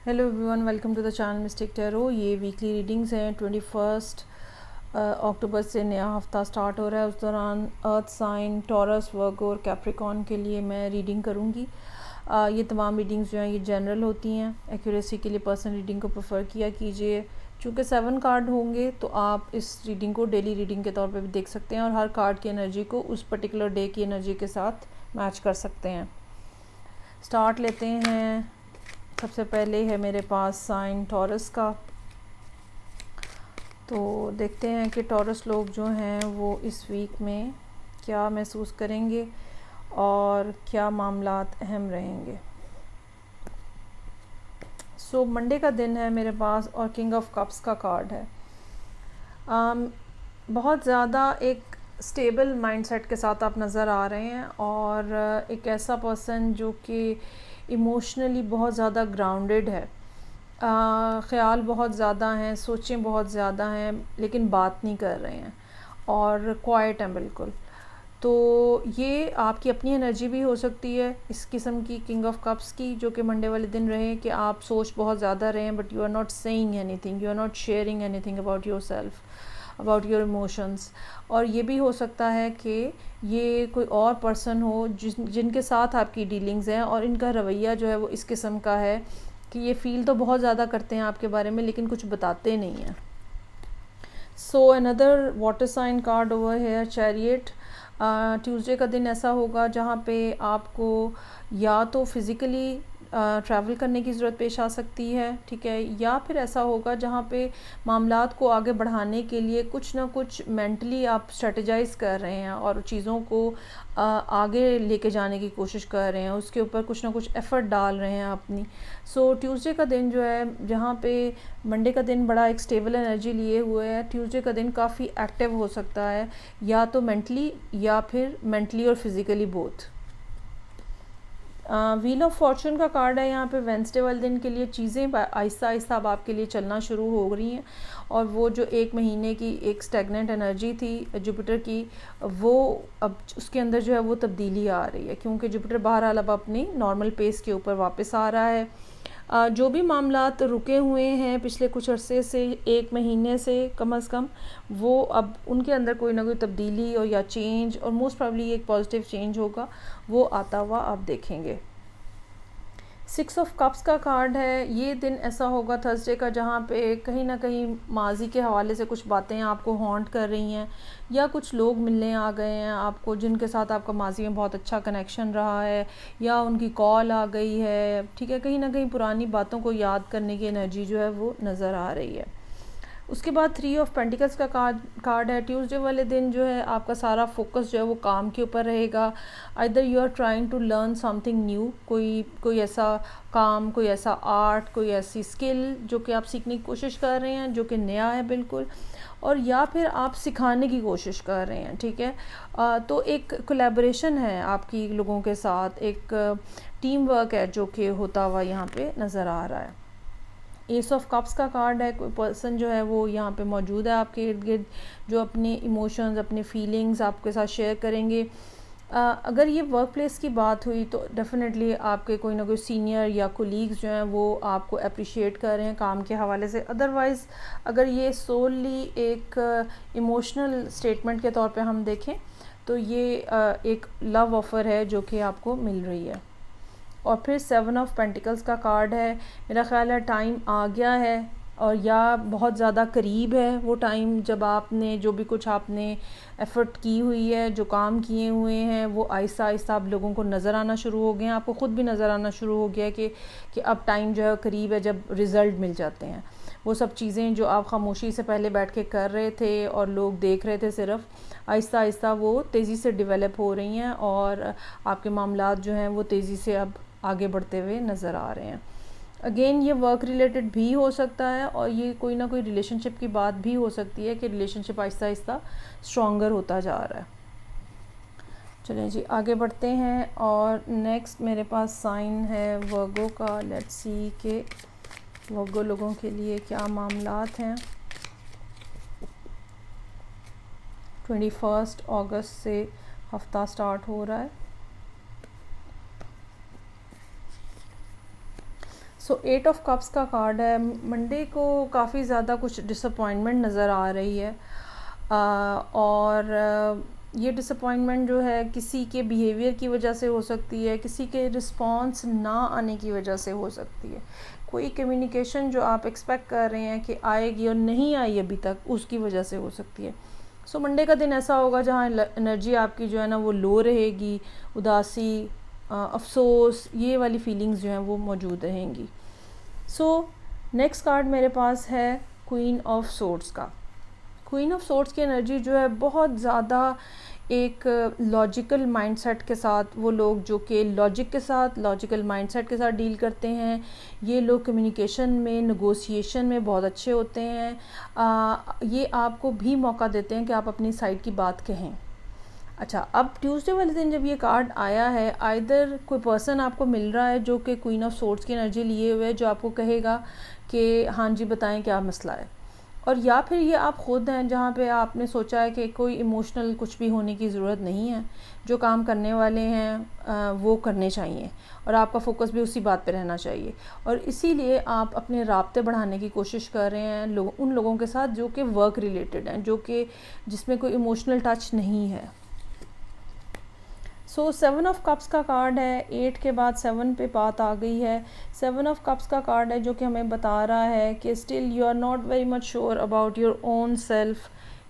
Hello everyone, welcome to the channel mistake tarot. ये weekly readings हैं। 21 अक्टूबर से नया हफ्ता स्टार्ट हो रहा है। उस दौरान अर्थ साइन, टॉरस, वर्गो और कैप्रिकॉन के लिए मैं रीडिंग करूँगी। ये तमाम रीडिंग्स जो हैं ये जनरल होती हैं। एक्यूरेसी के लिए पर्सनल रीडिंग को प्रेफर किया कीजिए। चूँकि 7 कार्ड होंगे तो आप इस रीडिंग को डेली रीडिंग के तौर पे भी देख सकते हैं और हर कार्ड की एनर्जी को उस पर्टिकुलर डे की एनर्जी के साथ मैच कर सकते हैं। स्टार्ट लेते हैं। सबसे पहले है मेरे पास साइन टॉरस का। तो देखते हैं कि टॉरस लोग जो हैं वो इस वीक में क्या महसूस करेंगे और क्या मामलात अहम रहेंगे। सो मंडे का दिन है मेरे पास और किंग ऑफ कप्स का कार्ड है। बहुत ज़्यादा एक स्टेबल माइंडसेट के साथ आप नज़र आ रहे हैं और एक ऐसा पर्सन जो कि इमोशनली बहुत ज़्यादा ग्राउंडेड है। ख़्याल बहुत ज़्यादा हैं, सोचें बहुत ज़्यादा हैं, लेकिन बात नहीं कर रहे हैं और क्वाइट हैं बिल्कुल। तो ये आपकी अपनी एनर्जी भी हो सकती है इस किस्म की किंग ऑफ कप्स की, जो कि मंडे वाले दिन रहे कि आप सोच बहुत ज़्यादा रहे हैं but you are not saying anything, you are not sharing anything about yourself, about your emotions. और ये भी हो सकता है कि ये कोई और पर्सन हो जिनके साथ आपकी डीलिंग्स हैं और इनका रवैया जो है वो इस किस्म का है कि ये फील तो बहुत ज़्यादा करते हैं आपके बारे में लेकिन कुछ बताते नहीं हैं। So another water sign card over here, chariot. Tuesday का दिन ऐसा होगा जहाँ पे आपको या तो फिज़िकली ट्रैवल करने की ज़रूरत पेश आ सकती है, ठीक है, या फिर ऐसा होगा जहाँ पे मामलात को आगे बढ़ाने के लिए कुछ ना कुछ मेंटली आप स्ट्रेटजाइज़ कर रहे हैं और चीज़ों को आगे लेके जाने की कोशिश कर रहे हैं, उसके ऊपर कुछ ना कुछ एफ़र्ट डाल रहे हैं अपनी। सो ट्यूसडे का दिन जो है, जहाँ पे मंडे का दिन बड़ा एक स्टेबल एनर्जी लिए हुए है, ट्यूसडे का दिन काफ़ी एक्टिव हो सकता है, या तो मेंटली या फिर मेंटली और physically both. Wheel of Fortune का कार्ड है यहाँ पे। वेंसडे वाले दिन के लिए चीज़ें आहिस्ता आहिस्ता अब आपके लिए चलना शुरू हो रही हैं और वो जो एक महीने की एक स्टैगनेंट एनर्जी थी जुपिटर की, वो अब उसके अंदर जो है वो तब्दीली आ रही है, क्योंकि जुपिटर बहरहाल अब अपनी नॉर्मल पेस के ऊपर वापस आ रहा है। जो भी मामलात रुके हुए हैं पिछले कुछ अरसे से, एक महीने से कम अज़ कम, वो अब उनके अंदर कोई ना कोई तब्दीली और या चेंज, और मोस्ट प्रॉब्ली एक पॉजिटिव चेंज होगा, वो आता हुआ आप देखेंगे। 6 ऑफ कप्स का कार्ड है। ये दिन ऐसा होगा थर्सडे का जहाँ पे कहीं ना कहीं माजी के हवाले से कुछ बातें आपको हॉन्ट कर रही हैं, या कुछ लोग मिलने आ गए हैं आपको जिनके साथ आपका माजी में बहुत अच्छा कनेक्शन रहा है, या उनकी कॉल आ गई है, ठीक है, कहीं ना कहीं पुरानी बातों को याद करने की एनर्जी जो है वो नज़र आ रही है। उसके बाद 3 ऑफ पेंटिकल्स का कार्ड है। ट्यूसडे वाले दिन जो है आपका सारा फोकस जो है वो काम के ऊपर रहेगा। Either you are trying to learn something new, कोई ऐसा काम, कोई ऐसा आर्ट, कोई ऐसी स्किल जो कि आप सीखने की कोशिश कर रहे हैं जो कि नया है बिल्कुल, और या फिर आप सिखाने की कोशिश कर रहे हैं, ठीक है। तो एक कोलैबोरेशन है आपकी लोगों के साथ, एक टीम वर्क है जो कि होता हुआ यहाँ पे नज़र आ रहा है। एस ऑफ कप्स का कार्ड है। कोई पर्सन जो है वो यहाँ पे मौजूद है आपके इर्द गिर्द जो अपने इमोशंस, अपने फीलिंग्स आपके साथ शेयर करेंगे। अगर ये वर्क प्लेस की बात हुई तो डेफ़िनेटली आपके कोई ना कोई सीनियर या कोलीग्स जो हैं वो आपको अप्रिशिएट कर रहे हैं काम के हवाले से। अदरवाइज़ अगर ये सोलली एक इमोशनल स्टेटमेंट के तौर पे हम देखें तो ये एक लव ऑफ़र है जो कि आपको मिल रही है। और फिर 7 ऑफ पेंटिकल्स का कार्ड है। मेरा ख़्याल है टाइम आ गया है, और या बहुत ज़्यादा करीब है वो टाइम जब आपने जो भी कुछ आपने एफ़र्ट की हुई है, जो काम किए हुए हैं, वो आहिस्ता आहिस्ता आप लोगों को नज़र आना शुरू हो गए हैं। आपको ख़ुद भी नज़र आना शुरू हो गया है कि अब टाइम जो है करीब है जब रिज़ल्ट मिल जाते हैं। वो सब चीज़ें जो आप खामोशी से पहले बैठ के कर रहे थे और लोग देख रहे थे सिर्फ, आहिस्ता आहिस्ता वो तेज़ी से डेवलप हो रही हैं और आपके मामलात जो हैं वो तेज़ी से अब आगे बढ़ते हुए नज़र आ रहे हैं। अगेन ये वर्क रिलेटेड भी हो सकता है और ये कोई ना कोई रिलेशनशिप की बात भी हो सकती है कि रिलेशनशिप आहिस्ता आहिस्ता स्ट्रॉन्गर होता जा रहा है। चलें जी आगे बढ़ते हैं। और नेक्स्ट मेरे पास साइन है वर्गो का। लेट्स सी के वर्गो लोगों के लिए क्या मामलात हैं। 21 अगस्त से हफ्ता स्टार्ट हो रहा है। सो 8 ऑफ कप्स का कार्ड है। मंडे को काफ़ी ज़्यादा कुछ डिसअपॉइंटमेंट नज़र आ रही है, और ये डिसअपॉइंटमेंट जो है किसी के बिहेवियर की वजह से हो सकती है, किसी के रिस्पॉन्स ना आने की वजह से हो सकती है। कोई कम्युनिकेशन जो आप एक्सपेक्ट कर रहे हैं कि आएगी और नहीं आई अभी तक, उसकी वजह से हो सकती है। सो मंडे का दिन ऐसा होगा जहाँ एनर्जी आपकी जो है ना वो लो रहेगी, उदासी, अफसोस, ये वाली फीलिंग्स जो हैं वो मौजूद रहेंगी। सो नेक्स्ट कार्ड मेरे पास है क्वीन ऑफ सोर्ड्स का। क्वीन ऑफ सोर्ड्स की एनर्जी जो है बहुत ज़्यादा एक लॉजिकल माइंडसेट के साथ, वो लोग जो कि लॉजिक के साथ, लॉजिकल माइंडसेट के साथ डील करते हैं, ये लोग कम्युनिकेशन में, नेगोशिएशन में बहुत अच्छे होते हैं। ये आपको भी मौका देते हैं कि आप अपनी साइड की बात कहें। अच्छा, अब ट्यूसडे वाले दिन जब ये कार्ड आया है, आइदर कोई पर्सन आपको मिल रहा है जो कि क्वीन ऑफ सोर्ड्स की एनर्जी लिए हुए है, जो आपको कहेगा कि हाँ जी बताएं क्या मसला है, और या फिर ये आप ख़ुद हैं जहाँ पे आपने सोचा है कि कोई इमोशनल कुछ भी होने की ज़रूरत नहीं है, जो काम करने वाले हैं वो करने चाहिए और आपका फोकस भी उसी बात पे रहना चाहिए, और इसीलिए आप अपने राब्ते बढ़ाने की कोशिश कर रहे हैं उन लोगों के साथ जो कि वर्क रिलेटेड हैं, जो कि जिसमें कोई इमोशनल टच नहीं है। सो 7 ऑफ कप्स का कार्ड है। 8 के बाद 7 पे बात आ गई है। 7 ऑफ कप्स का कार्ड है जो कि हमें बता रहा है कि still you are not very much sure about your own self,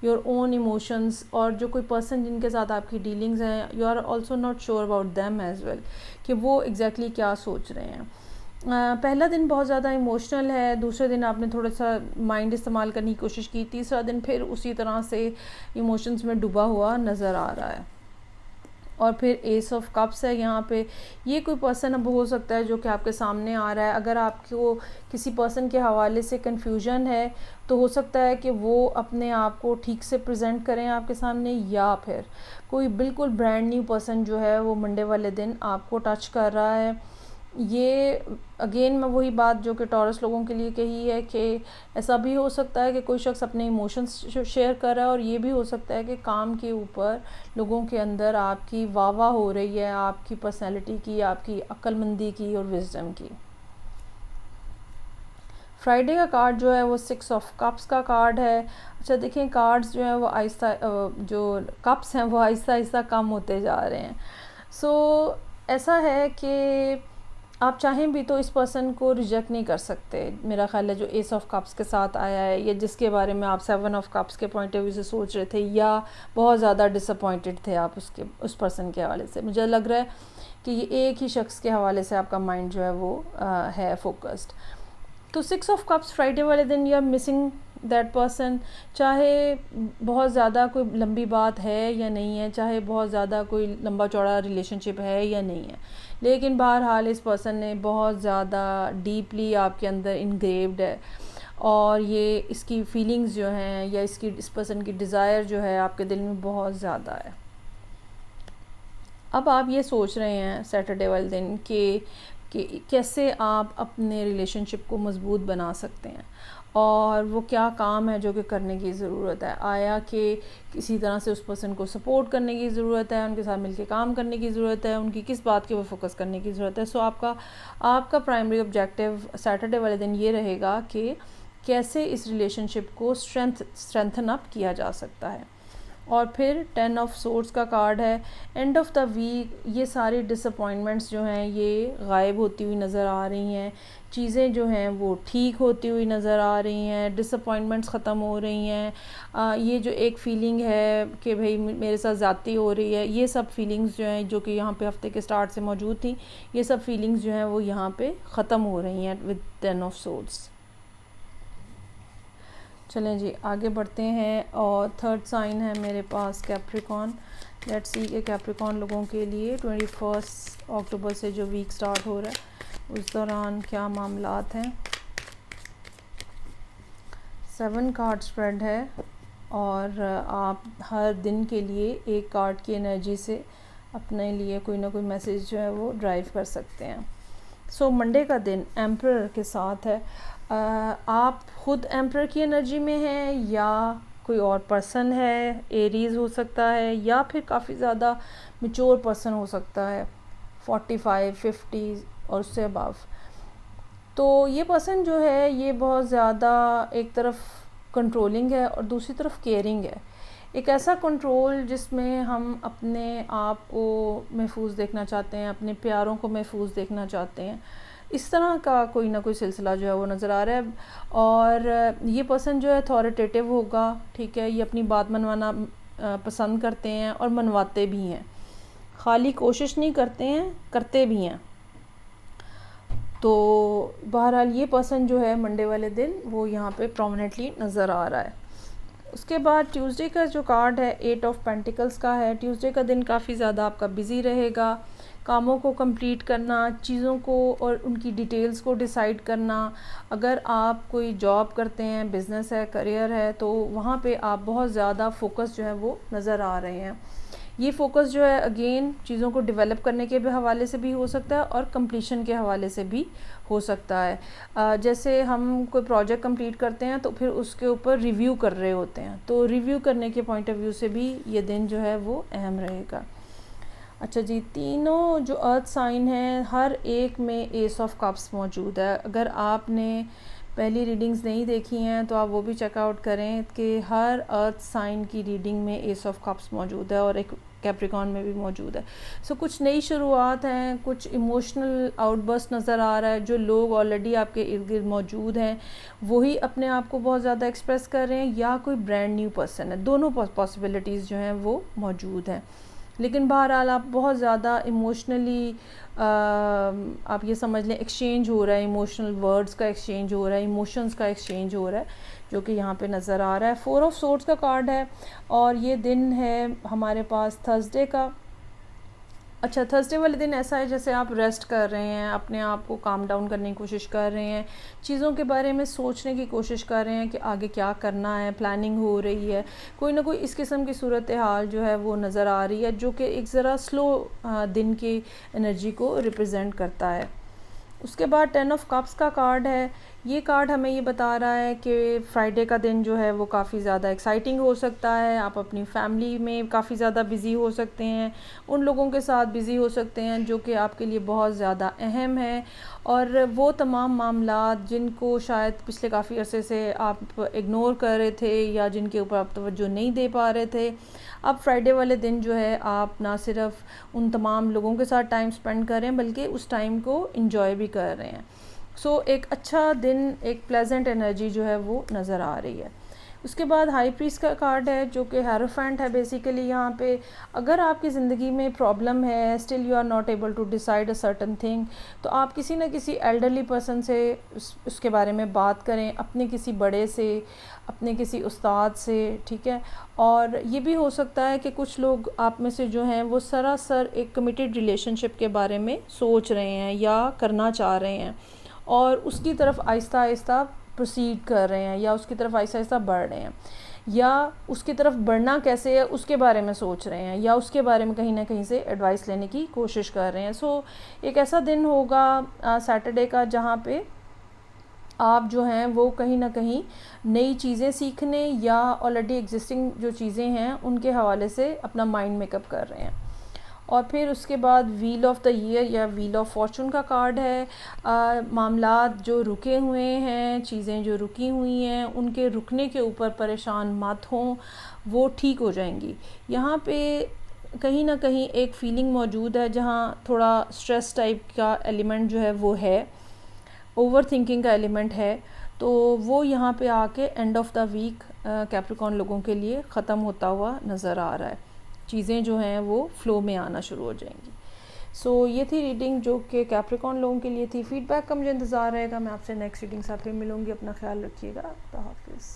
your own emotions, और जो कोई पर्सन जिनके साथ आपकी डीलिंग्स हैं, you are also not sure about them as well, कि वो एग्जैक्टली क्या सोच रहे हैं। पहला दिन बहुत ज़्यादा इमोशनल है, दूसरे दिन आपने थोड़ा सा माइंड इस्तेमाल करने की कोशिश की, तीसरा दिन फिर उसी तरह से इमोशंस में डूबा हुआ नज़र आ रहा है। और फिर एस ऑफ कप्स है यहाँ पे। ये कोई पर्सन अब हो सकता है जो कि आपके सामने आ रहा है। अगर आपको किसी पर्सन के हवाले से कन्फ्यूजन है तो हो सकता है कि वो अपने आप को ठीक से प्रेजेंट करें आपके सामने, या फिर कोई बिल्कुल ब्रांड न्यू पर्सन जो है वो मंडे वाले दिन आपको टच कर रहा है। ये अगेन मैं वही बात जो कि टॉरस लोगों के लिए कही है कि ऐसा भी हो सकता है कि कोई शख्स अपने इमोशंस शेयर कर रहा है, और ये भी हो सकता है कि काम के ऊपर लोगों के अंदर आपकी वाह हो रही है, आपकी पर्सनैलिटी की, आपकी अक्लमंदी की और विजडम की। फ्राइडे का कार्ड जो है वो 6 ऑफ कप्स का कार्ड है। अच्छा देखें, कार्ड्स जो है वो आहिस्ता, जो कप्स हैं वो आहिस्ता आहिस्ता कम होते जा रहे हैं। सो ऐसा है कि आप चाहें भी तो इस पर्सन को रिजेक्ट नहीं कर सकते। मेरा ख्याल है जो एस ऑफ कप्स के साथ आया है, या जिसके बारे में आप 7 ऑफ कप्स के पॉइंट ऑफ व्यू से सोच रहे थे, या बहुत ज़्यादा डिसअपॉइंटेड थे आप उस पर्सन के हवाले से, मुझे लग रहा है कि ये एक ही शख्स के हवाले से आपका माइंड जो है वो है फोकस्ड। तो 6 ऑफ कप्स फ्राइडे वाले दिन you are missing that person. चाहे बहुत ज़्यादा कोई लंबी बात है या नहीं है, चाहे बहुत ज़्यादा कोई लंबा चौड़ा रिलेशनशिप है या नहीं है, लेकिन बहरहाल इस पर्सन ने बहुत ज़्यादा डीपली आपके अंदर इनग्रेव्ड है, और ये इसकी फीलिंग्स जो हैं, या इस पर्सन की डिज़ायर जो है आपके दिल में बहुत ज़्यादा है। अब आप ये सोच रहे हैं सैटरडे वाले दिन कि कैसे आप अपने रिलेशनशिप को मज़बूत बना सकते हैं, और वो क्या काम है जो कि करने की ज़रूरत है। आया कि किसी तरह से उस पर्सन को सपोर्ट करने की ज़रूरत है, उनके साथ मिलकर काम करने की ज़रूरत है, उनकी किस बात के वो फोकस करने की ज़रूरत है। सो आपका प्राइमरी ऑब्जेक्टिव सैटरडे वाले दिन ये रहेगा कि कैसे इस रिलेशनशिप को स्ट्रेंथन अप किया जा सकता है। और फिर 10 ऑफ सोर्ड्स का कार्ड है। एंड ऑफ द वीक ये सारी डिसअपॉइंटमेंट्स जो हैं ये गायब होती हुई नज़र आ रही हैं, चीज़ें जो हैं वो ठीक होती हुई नज़र आ रही हैं, डिसअपॉइंटमेंट्स ख़त्म हो रही हैं। ये जो एक फ़ीलिंग है कि भाई मेरे साथ ज़्यादती हो रही है, ये सब फीलिंग्स जो हैं जो कि यहाँ पे हफ्ते के स्टार्ट से मौजूद थी, ये सब फीलिंग्स जो हैं वो यहाँ पे ख़त्म हो रही हैं विद 10 ऑफ सोर्ड्स। चलें जी आगे बढ़ते हैं, और थर्ड साइन है मेरे पास कैप्रिकॉन। लेट्स सी कि कैप्रिकॉन लोगों के लिए 21 अक्टूबर से जो वीक स्टार्ट हो रहा है उस दौरान क्या मामलात हैं। 7 कार्ड स्प्रेड है, और आप हर दिन के लिए एक कार्ड की एनर्जी से अपने लिए कोई ना कोई मैसेज जो है वो ड्राइव कर सकते हैं। सो मंडे का दिन एम्परर के साथ है। आप खुद एम्परर की एनर्जी में हैं, या कोई और पर्सन है, एरीज़ हो सकता है, या फिर काफ़ी ज़्यादा मैच्योर पर्सन हो सकता है 45, 50 और उससे अबव। तो तो ये पर्सन जो है ये बहुत ज़्यादा एक तरफ कंट्रोलिंग है और दूसरी तरफ केयरिंग है। एक ऐसा कंट्रोल जिसमें हम अपने आप को महफूज देखना चाहते हैं, अपने प्यारों को महफूज देखना चाहते हैं, इस तरह का कोई ना कोई सिलसिला जो है वो नज़र आ रहा है। और ये पर्सन जो है अथॉरिटेटिव होगा, ठीक है, ये अपनी बात मनवाना पसंद करते हैं और मनवाते भी हैं, खाली कोशिश नहीं करते हैं, करते भी हैं। तो बहरहाल ये पर्सन जो है मंडे वाले दिन वो यहाँ पे प्रोमिनेंटली नज़र आ रहा है। उसके बाद ट्यूसडे का जो कार्ड है 8 ऑफ पेंटिकल्स का है। ट्यूसडे का दिन काफ़ी ज़्यादा आपका बिज़ी रहेगा, कामों को कंप्लीट करना, चीज़ों को और उनकी डिटेल्स को डिसाइड करना। अगर आप कोई जॉब करते हैं, बिज़नेस है, करियर है, तो वहाँ पे आप बहुत ज़्यादा फोकस जो है वो नज़र आ रहे हैं। ये फोकस जो है अगेन चीज़ों को डेवलप करने के भी हवाले से भी हो सकता है और कंप्लीशन के हवाले से भी हो सकता है। जैसे हम कोई प्रोजेक्ट कंप्लीट करते हैं तो फिर उसके ऊपर रिव्यू कर रहे होते हैं, तो रिव्यू करने के पॉइंट ऑफ व्यू से भी ये दिन जो है वो अहम रहेगा। अच्छा जी, तीनों जो अर्थ साइन हैं हर एक में एस ऑफ कप्स मौजूद है। अगर आपने पहली रीडिंग्स नहीं देखी हैं तो आप वो भी चेकआउट करें कि हर अर्थ साइन की रीडिंग में एस ऑफ कप्स मौजूद है और एक कैप्रिकॉन में भी मौजूद है। सो कुछ नई शुरुआत हैं, कुछ इमोशनल आउटबर्स्ट नज़र आ रहा है। जो लोग ऑलरेडी आपके इर्द गिर्द मौजूद हैं वही अपने आप को बहुत ज़्यादा एक्सप्रेस कर रहे हैं या कोई ब्रांड न्यू पर्सन है, दोनों पॉसिबिलिटीज़ जो हैं वो मौजूद हैं। लेकिन बहरहाल आप बहुत ज़्यादा इमोशनली आप ये समझ लें एक्सचेंज हो रहा है, इमोशनल वर्ड्स का एक्सचेंज हो रहा है, इमोशंस का एक्सचेंज हो रहा है, जो कि यहाँ पे नज़र आ रहा है। 4 ऑफ सोर्ड्स का कार्ड है और ये दिन है हमारे पास थर्सडे का। अच्छा, थर्सडे वाले दिन ऐसा है जैसे आप रेस्ट कर रहे हैं, अपने आप को काम डाउन करने की कोशिश कर रहे हैं, चीज़ों के बारे में सोचने की कोशिश कर रहे हैं कि आगे क्या करना है, प्लानिंग हो रही है, कोई ना कोई इस किस्म की सूरत हाल जो है वो नज़र आ रही है, जो कि एक ज़रा स्लो दिन की एनर्जी को रिप्रेजेंट करता है। उसके बाद 10 ऑफ कप्स का कार्ड है। ये कार्ड हमें ये बता रहा है कि फ्राइडे का दिन जो है वो काफ़ी ज़्यादा एक्साइटिंग हो सकता है। आप अपनी फैमिली में काफ़ी ज़्यादा बिज़ी हो सकते हैं, उन लोगों के साथ बिज़ी हो सकते हैं जो कि आपके लिए बहुत ज़्यादा अहम है, और वो तमाम मामलात जिनको शायद पिछले काफ़ी अरसे से आप इग्नोर कर रहे थे या जिनके ऊपर आप तवज्जो नहीं दे पा रहे थे, अब फ्राइडे वाले दिन जो है आप ना सिर्फ उन तमाम लोगों के साथ टाइम स्पेंड कर रहे हैं बल्कि उस टाइम को एंजॉय भी कर रहे हैं। सो एक अच्छा दिन, एक प्लेजेंट एनर्जी जो है वो नज़र आ रही है। उसके बाद हाई प्रीस्ट का कार्ड है जो कि हेरोफेंट है बेसिकली। यहाँ पे अगर आपकी ज़िंदगी में प्रॉब्लम है, still you are not able to decide a certain thing, तो आप किसी न किसी एल्डरली पर्सन से उसके बारे में बात करें, अपने किसी बड़े से, अपने किसी उस्ताद से, ठीक है। और ये भी हो सकता है कि कुछ लोग आप में से जो हैं वो सरासर एक कमिटेड रिलेशनशिप के बारे में सोच रहे हैं या करना चाह रहे हैं और उसकी तरफ आहिस्ता आहिस्ता प्रोसीड कर रहे हैं या उसकी तरफ आहिस्ता आहिस्ता बढ़ रहे हैं, या उसकी तरफ बढ़ना कैसे है उसके बारे में सोच रहे हैं, या उसके बारे में कहीं ना कहीं से एडवाइस लेने की कोशिश कर रहे हैं। सो एक ऐसा दिन होगा सैटरडे का जहाँ पे आप जो हैं वो कहीं ना कहीं नई चीज़ें सीखने या ऑलरेडी एग्जिस्टिंग जो चीज़ें हैं उनके हवाले से अपना माइंड मेकअप कर रहे हैं। और फिर उसके बाद व्हील ऑफ द ईयर या व्हील ऑफ फॉर्चून का कार्ड है। मामलात जो रुके हुए हैं, चीज़ें जो रुकी हुई हैं, उनके रुकने के ऊपर परेशान मत हों, वो ठीक हो जाएंगी। यहाँ पे कहीं ना कहीं एक फीलिंग मौजूद है जहाँ थोड़ा स्ट्रेस टाइप का एलिमेंट जो है वो है, ओवर थिंकिंग का एलिमेंट है, तो वो यहाँ पे आके end of the week Capricorn लोगों के लिए ख़त्म होता हुआ नज़र आ रहा है। चीज़ें जो हैं वो फ्लो में आना शुरू हो जाएंगी। सो ये थी रीडिंग जो कि कैप्रिकॉन लोगों के लिए थी। फीडबैक का मुझे इंतज़ार रहेगा। मैं आपसे नेक्स्ट रीडिंग साथ फिर मिलूँगी। अपना ख्याल रखिएगा। खुदा हाफिज़।